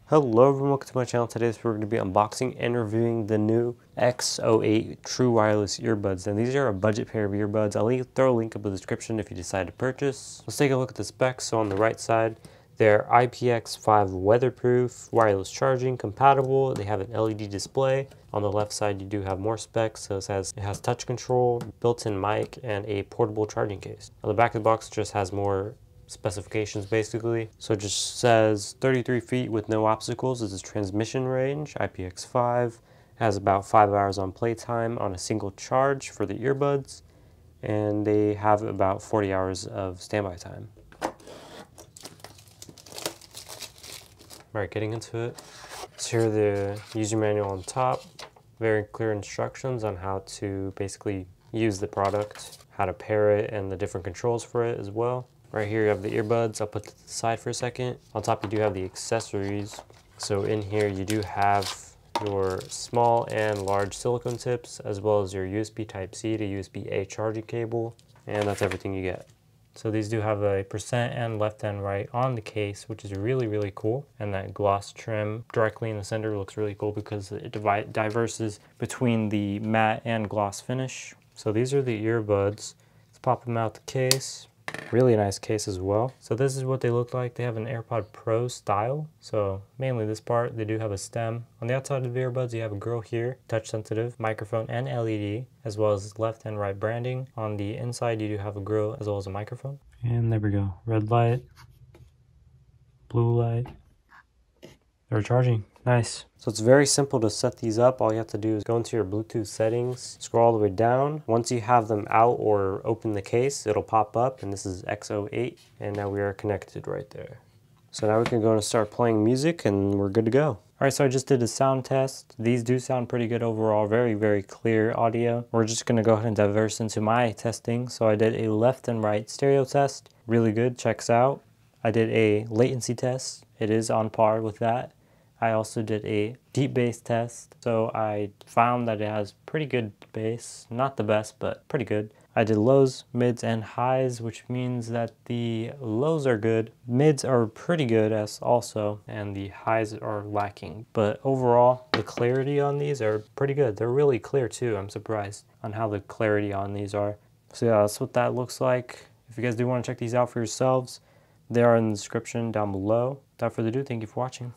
Hello everyone, welcome to my channel. Today we're going to be unboxing and reviewing the new X08 true wireless earbuds. And these are a budget pair of earbuds. I'll throw a link up in the description if you decide to purchase. Let's take a look at the specs. So on the right side, they're IPX5 weatherproof, wireless charging, compatible. They have an LED display. On the left side, you do have more specs. So it has touch control, built-in mic, and a portable charging case. On the back of the box, it just has more specifications basically. So it just says 33 feet with no obstacles is its transmission range. IPX5 has about 5 hours on playtime on a single charge for the earbuds, and they have about 40 hours of standby time. Alright, getting into it. So here are the user manual on top. Very clear instructions on how to basically use the product, how to pair it, and the different controls for it as well. Right here you have the earbuds. I'll put to the side for a second. On top you do have the accessories. So in here you do have your small and large silicone tips, as well as your USB Type-C to USB-A charging cable, and that's everything you get. So these do have a percent and left and right on the case, which is really cool. And that gloss trim directly in the center looks really cool because it diverses between the matte and gloss finish. So these are the earbuds. Let's pop them out the case. Really nice case as well. So this is what they look like. They have an AirPod Pro style. So mainly this part, they do have a stem. On the outside of the earbuds, you have a grill here, touch sensitive, microphone and LED, as well as left and right branding. On the inside, you do have a grill as well as a microphone. And there we go. Red light, blue light. They're charging. Nice. So it's very simple to set these up. All you have to do is go into your Bluetooth settings, scroll all the way down. Once you have them out or open the case, it'll pop up, and this is X08, and now we are connected right there. So now we can go and start playing music, and we're good to go. All right, so I just did a sound test. These do sound pretty good overall, very clear audio. We're just gonna go ahead and diverse into my testing. So I did a left and right stereo test, really good, checks out. I did a latency test, it is on par with that. I also did a deep bass test, so I found that it has pretty good bass, not the best, but pretty good. I did lows, mids, and highs, which means that the lows are good, mids are pretty good as also, and the highs are lacking. But overall, the clarity on these are pretty good. They're really clear too. I'm surprised on how the clarity on these are. So yeah, that's what that looks like. If you guys do want to check these out for yourselves, they are in the description down below. Without further ado, thank you for watching.